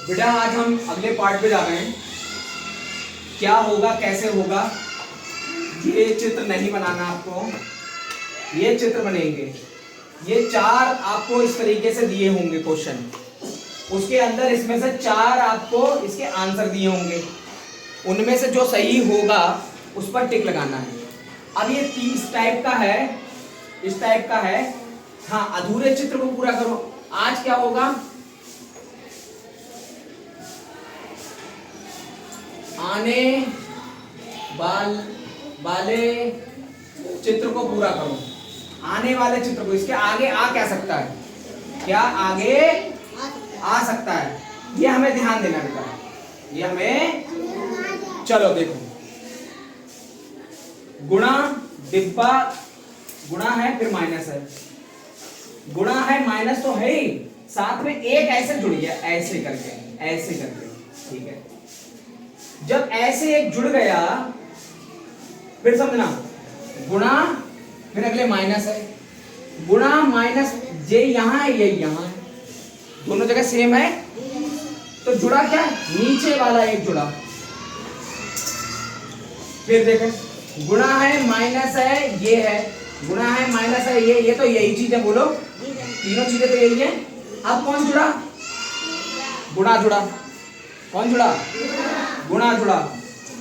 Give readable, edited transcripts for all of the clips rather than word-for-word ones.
बेटा आज हम अगले पार्ट पे जा रहे हैं। क्या होगा, कैसे होगा, ये चित्र नहीं बनाना आपको, ये चित्र बनेंगे। ये 4 आपको इस तरीके से दिए होंगे क्वेश्चन, उसके अंदर इसमें से 4 आपको इसके आंसर दिए होंगे, उनमें से जो सही होगा उस पर टिक लगाना है। अब ये 30 टाइप का है, इस टाइप का है। हाँ, अधूरे चित्र को पूरा करो। आज क्या होगा, आने वाले चित्र को पूरा करो। आने वाले चित्र को, इसके आगे आ क्या सकता है, क्या आगे आ सकता है, ये हमें ध्यान देना बेटा, ये हमें। चलो देखो, गुणा डिब्बा, गुणा है फिर माइनस है, गुणा है माइनस तो है ही, साथ में एक ऐसे जुड़ गया, ऐसे करके, ऐसे करके, ठीक है। जब ऐसे एक जुड़ गया फिर समझना, गुणा फिर अगले माइनस है, गुणा माइनस, ये यहां है ये यहां है, दोनों जगह सेम है, तो जुड़ा क्या, नीचे वाला एक जुड़ा। फिर देखें, गुणा है माइनस है, ये है, गुणा है माइनस है, ये तो यही चीज है, बोलो तीनों चीजें तो यही है। अब कौन जुड़ा, गुणा जुड़ा, कौन जुड़ा, गुणा जुड़ा,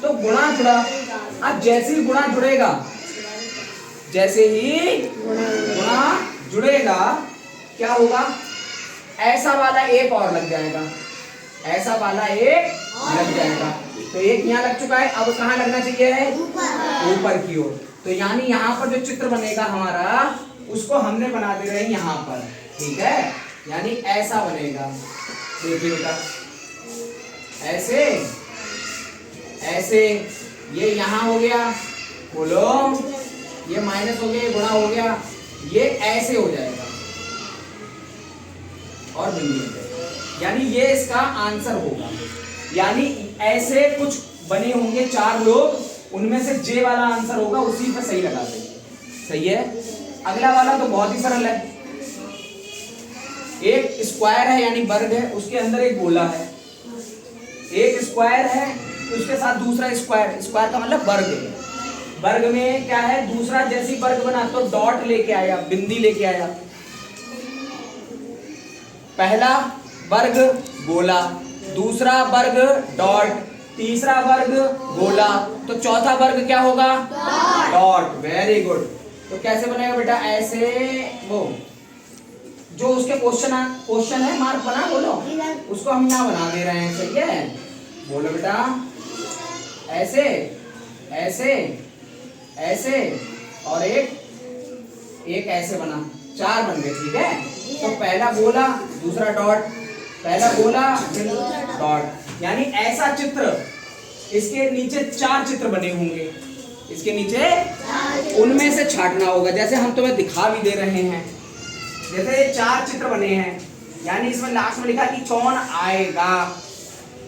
तो गुणा जुड़ा। अब जैसे ही गुणा जुड़ेगा, जैसे ही गुणा जुड़ेगा क्या होगा, ऐसा वाला एक और लग जाएगा, ऐसा वाला एक लग जाएगा, तो एक यहाँ लग चुका है। अब कहाँ लगना चाहिए है, ऊपर की ओर। तो यानी यहाँ पर जो चित्र बनेगा हमारा, उसको हमने बना दे रहे हैं यहाँ पर, ठीक है। यानी ऐसा बनेगा, देखिए बेटा, ऐसे ऐसे, ये यहाँ हो गया, बोलो, ये माइनस हो गया, गुणा हो गया, ये ऐसे हो जाएगा और बिंदु हो जाएगा, यानी ये इसका आंसर होगा। यानी ऐसे कुछ बने होंगे 4 लोग, उनमें से जे वाला आंसर होगा, उसी पे सही लगा देंगे, सही है। अगला वाला तो बहुत ही सरल है, एक स्क्वायर है यानी वर्ग है, उसके अंदर एक गोला है, एक स्क्वायर है उसके साथ दूसरा स्क्वायर, स्क्वायर का मतलब वर्ग, वर्ग में क्या है, दूसरा जैसी वर्ग बना तो डॉट लेके आया, बिंदी लेके आया। पहला वर्ग गोला, दूसरा वर्ग डॉट, तीसरा वर्ग गोला, तो चौथा वर्ग क्या होगा, डॉट। Very good. तो कैसे बनेगा बेटा, ऐसे, वो जो उसके क्वेश्चन है, मार्क बना, बोलो, उसको हम यहाँ बना दे रहे हैं, सही है। बोलो बेटा, ऐसे ऐसे ऐसे और एक ऐसे बना, 4 बन गए, ठीक है। तो पहला गोला, दूसरा डॉट, पहला गोला फिर डॉट, यानी ऐसा चित्र, इसके नीचे 4 चित्र बने होंगे, इसके नीचे, उनमें से छांटना होगा, जैसे हम तुम्हें दिखा भी दे रहे हैं। जैसे 4 चित्र बने हैं, यानी इसमें लास्ट में लिखा कि कौन आएगा,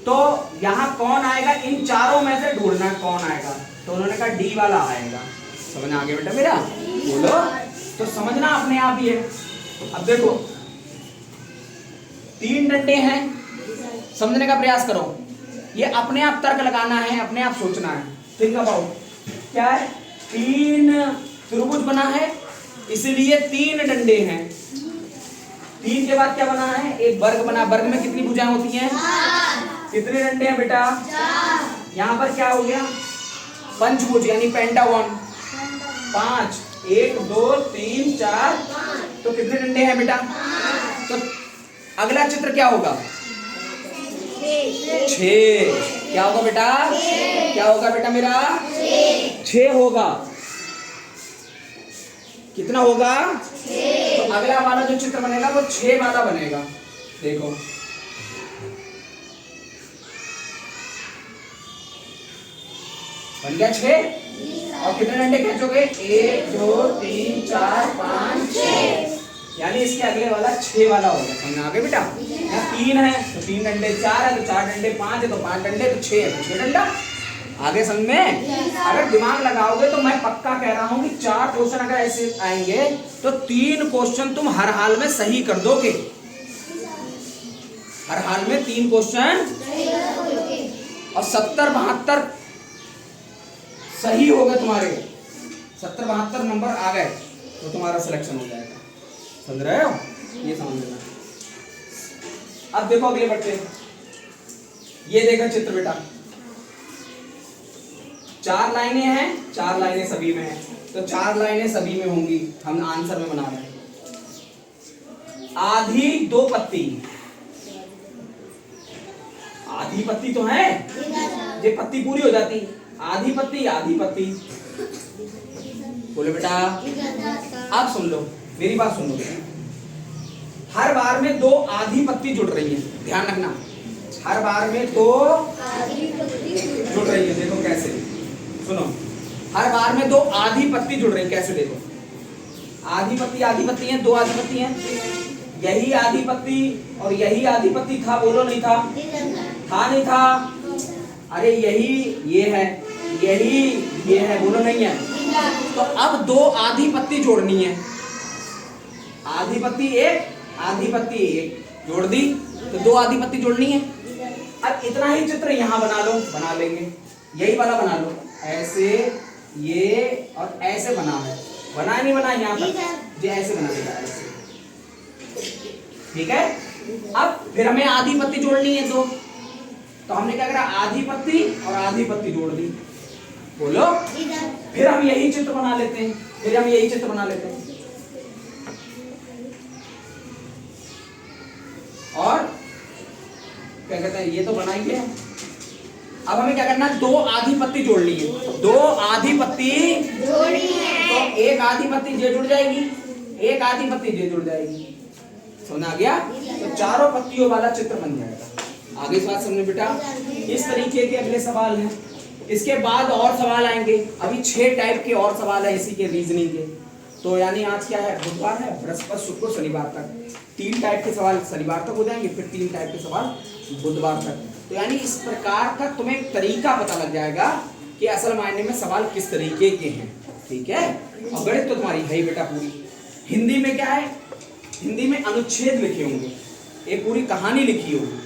तो यहाँ कौन आएगा, इन चारों में से ढूंढना कौन आएगा, तो उन्होंने कहा डी वाला आएगा। समझ आ गया बेटा मेरा, बोलो, तो समझना अपने आप ही है। अब देखो 3 डंडे हैं, समझने का प्रयास करो, ये अपने आप तर्क लगाना है, अपने आप सोचना है। थिंक अबाउट, क्या है, 3 त्रिभुज बना है, इसलिए 3 डंडे हैं। 3 के बाद क्या बना है, एक वर्ग बना, वर्ग में कितनी भुजाएं होती हैं, कितने डंडे हैं बेटा, यहाँ पर क्या हो गया, पंचभुज यानी पेंटागन, 5, 1 2 3 4, तो कितने डंडे हैं बेटा, तो अगला चित्र क्या होगा, 6। क्या होगा बेटा, क्या होगा बेटा मेरा, 6 होगा। कितना होगा, तो अगला वाला जो चित्र बनेगा वो 6 वाला बनेगा। देखो बन गया 6, और कितने डंडे खींचोगे, 1 2 3 4 5 6, यानी इसके अगले वाला 6 वाला होगा। समझ आ गया बेटा, यहाँ 3 है तो 3 डंडे, 4 है तो 4 डंडे, 5 है तो 5 डंडे, तो 6 है तो 6 डंडा। आगे समझ में, अगर दिमाग लगाओगे तो मैं पक्का कह रहा हूं कि 4 क्वेश्चन अगर ऐसे आएंगे तो 3 क्वेश्चन तुम हर हाल में सही कर दोगे। हर हाल में 3 क्वेश्चन और 70-72 सही हो गए तुम्हारे, 70-72 नंबर आ गए तो तुम्हारा सिलेक्शन हो जाएगा। समझ रहे हो? ये समझ लेना। अब देखो अगले बच्चे, ये देखो चित्र बेटा, 4 लाइनें हैं, 4 लाइनें सभी में हैं, तो 4 लाइनें सभी में होंगी, हम आंसर में बना रहे हैं। आधी 2 पत्ती, आधी पत्ती तो है, ये पत्ती पूरी हो जाती, आधी पत्ती आधी पत्ती। बोले बेटा, आप सुन लो, मेरी बात सुन लो। हर बार में 2 आधी पत्ती जुड़ रही है, ध्यान रखना, हर बार में 2 आधी पत्ती जुड़ रही है। देखो कैसे, सुनो, हर बार में 2 आधी पत्ती जुड़ रही है, कैसे देखो, आधी पत्ती है, 2 आधी पत्ती हैं, यही आधी पत्ती और यही आधी पत्ती था, बोलो नहीं था? था नहीं था? अरे यही ये है, यही ये है, बोलो नहीं है? तो अब 2 आधी पत्ती जोड़नी है, आधी पत्ती एक, आधी पत्ती एक, जोड़ दी तो 2 आधी पत्ती जोड़नी है। अब इतना ही चित्र यहाँ बना लो, बना लेंगे, यही वाला बना लो, ऐसे ये और ऐसे बना है, बना नहीं बना यहाँ तक, ये ऐसे बना देगा, ऐसे, ठीक है। अब फिर हमें आधी पत्ती जोड़नी है 2, तो हमने क्या करा, आधी पत्ती और आधी पत्ती जोड़ दी, बोलो। फिर हम यही चित्र बना लेते हैं, फिर हम यही चित्र बना लेते हैं, और क्या कहते हैं, ये तो बनाएंगे। अब हमें क्या करना है, 2 आधी पत्ती जोड़नी है, 2 आधी पत्ती जोड़नी है, तो एक आधी पत्ती ये जुड़ जाएगी, एक आधी पत्ती ये जुड़ जाएगी, समझ आ गया? तो चारों पत्तियों वाला चित्र बन जाएगा। आगे इस बात समझ बेटा। इस तरीके के अगले सवाल हैं, इसके बाद और सवाल आएंगे, अभी 6 टाइप के और सवाल है इसी के रीजनिंग के। तो यानी आज क्या है, बुधवार है, बृहस्पति शुक्र शनिवार तक 3 टाइप के सवाल शनिवार तक हो जाएंगे, फिर 3 टाइप के सवाल बुधवार तक। तो यानी इस प्रकार का तुम्हें तरीका पता लग जाएगा कि असल मायने में सवाल किस तरीके के हैं, ठीक है। और गणित तो तुम्हारी है बेटा पूरी। हिंदी में क्या है, हिंदी में अनुच्छेद लिखे होंगे, एक पूरी कहानी लिखी होगी,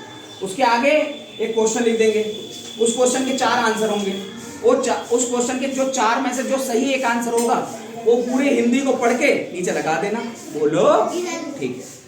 उसके आगे एक क्वेश्चन लिख देंगे, उस क्वेश्चन के 4 आंसर होंगे, उस क्वेश्चन के जो 4 में से जो सही एक आंसर होगा वो पूरे हिंदी को पढ़ के नीचे लगा देना, बोलो ठीक है।